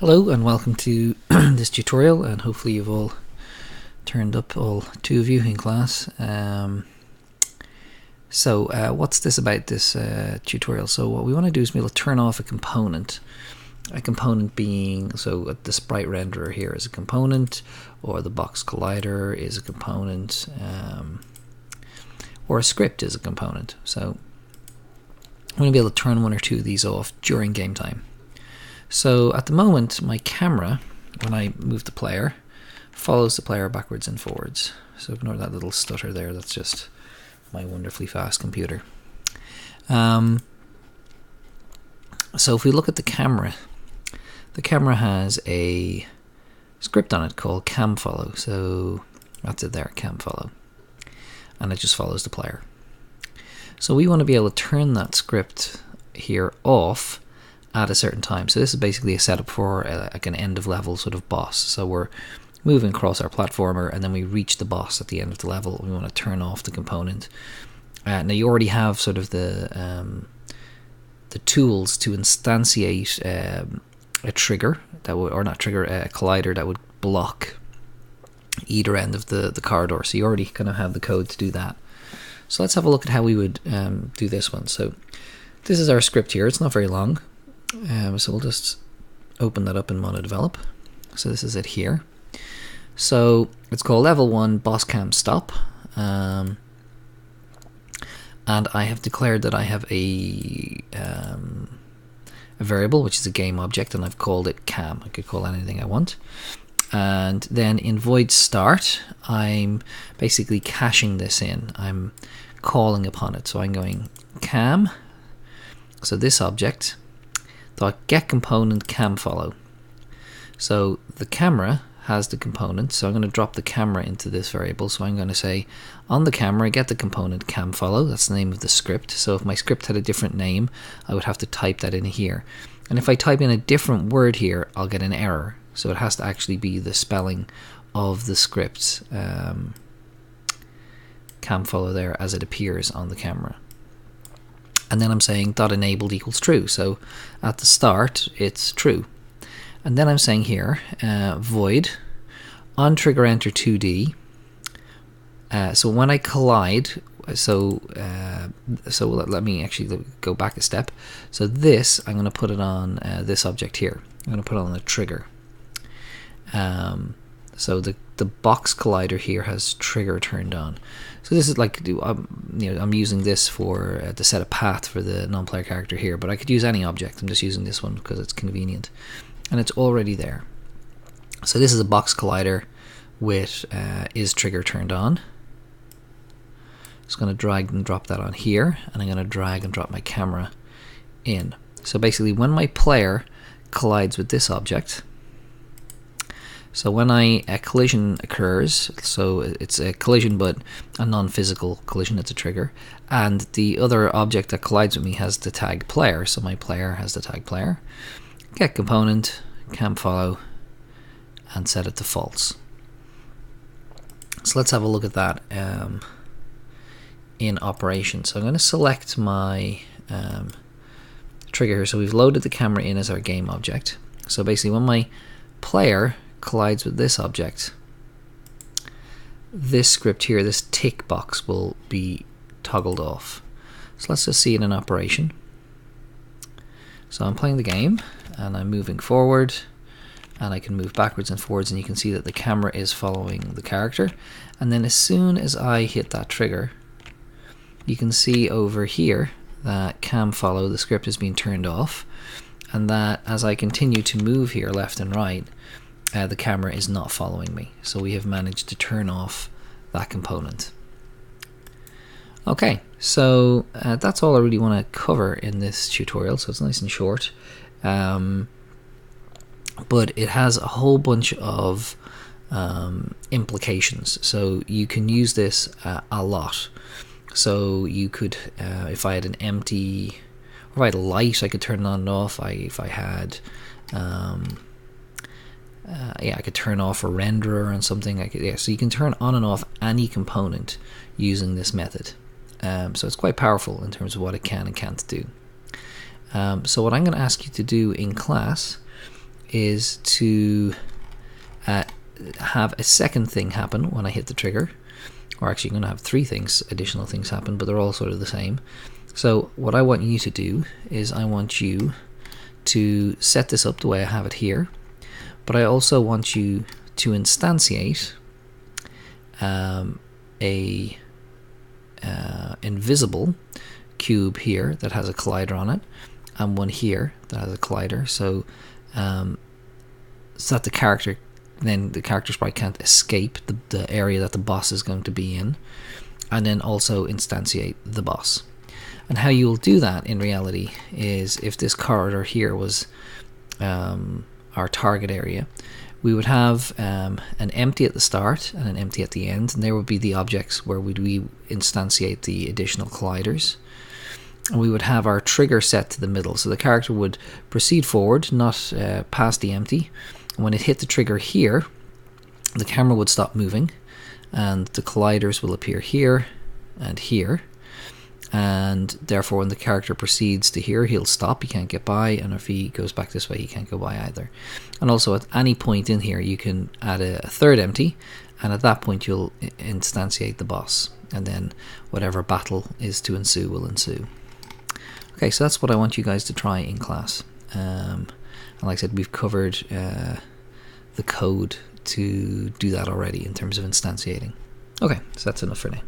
Hello and welcome to this tutorial, and hopefully you've all turned up, all two of you in class. What's this about, this tutorial? So what we want to do is be able to turn off a component being, so the sprite renderer here is a component, or the box collider is a component, or a script is a component. So I'm going to be able to turn one or two of these off during game time. So at the moment, my camera, when I move the player, follows the player backwards and forwards. So ignore that little stutter there, that's just my wonderfully fast computer. So if we look at the camera has a script on it called camFollow. So that's it there, camFollow. And it just follows the player. So we want to be able to turn that script here off at a certain time. So this is basically a setup for like an end of level sort of boss. So we're moving across our platformer and then we reach the boss at the end of the level. We want to turn off the component. Now you already have sort of the tools to instantiate a trigger that would, or not trigger, a collider that would block either end of the corridor. So you already kind of have the code to do that. So let's have a look at how we would do this one. So this is our script here. It's not very long. So we'll just open that up in MonoDevelop. So this is it here. So it's called level 1 boss cam stop. And I have declared that I have a variable, which is a game object, and I've called it cam. I could call anything I want. And then in void start, I'm basically caching this in. I'm calling upon it. So I'm going cam, so this object, get component camFollow. So the camera has the component, so I'm going to drop the camera into this variable. So I'm going to say on the camera get the component camFollow. That's the name of the script. So if my script had a different name, I would have to type that in here. And if I type in a different word here, I'll get an error. So it has to actually be the spelling of the script camFollow there as it appears on the camera. And then I'm saying .enabled equals true. So at the start, it's true. And then I'm saying here, void on trigger enter 2D. So when I collide, so let me actually go back a step. So this, I'm going to put it on this object here. I'm going to put it on the trigger. So the box collider here has trigger turned on. So this is like, I'm using this for to set a path for the non-player character here, but I could use any object. I'm just using this one because it's convenient, and it's already there. So this is a box collider with is trigger turned on. Just going to drag and drop that on here, and I'm going to drag and drop my camera in. So basically, when my player collides with this object. So when a collision occurs, so it's a collision but a non-physical collision, it's a trigger, and the other object that collides with me has the tag player, so my player has the tag player, get component, camFollow, and set it to false. So let's have a look at that in operation. So I'm going to select my trigger here. So we've loaded the camera in as our game object. So basically when my player collides with this object, this script here, this tick box, will be toggled off. So let's just see it in operation. So I'm playing the game and I'm moving forward, and I can move backwards and forwards, and you can see that the camera is following the character. And then as soon as I hit that trigger, you can see over here that camFollow, the script, is being turned off, and that as I continue to move here left and right, the camera is not following me. So we have managed to turn off that component. Okay, so that's all I really want to cover in this tutorial. So it's nice and short, but it has a whole bunch of implications. So you can use this a lot. So you could, if I had an empty, or if I had a light, I could turn it on and off. If I had I could turn off a renderer and something. So you can turn on and off any component using this method. So it's quite powerful in terms of what it can and can't do. So what I'm going to ask you to do in class is to have a second thing happen when I hit the trigger. Or actually, I'm going to have three additional things happen, but they're all sort of the same. So what I want you to do is I want you to set this up the way I have it here, but I also want you to instantiate a invisible cube here that has a collider on it, and one here that has a collider, so that the character sprite can't escape the area that the boss is going to be in, and then also instantiate the boss. And how you will do that in reality is, if this corridor here was our target area, we would have an empty at the start and an empty at the end, and there would be the objects where we instantiate the additional colliders. And we would have our trigger set to the middle, so the character would proceed forward, not past the empty. And when it hit the trigger here, the camera would stop moving, and the colliders will appear here and here. And therefore, when the character proceeds to here, he'll stop, he can't get by, and if he goes back this way, he can't go by either. And also, at any point in here, you can add a third empty, and at that point you'll instantiate the boss, and then whatever battle is to ensue will ensue. Okay, so that's what I want you guys to try in class. And like I said, we've covered the code to do that already in terms of instantiating. Okay, so that's enough for now.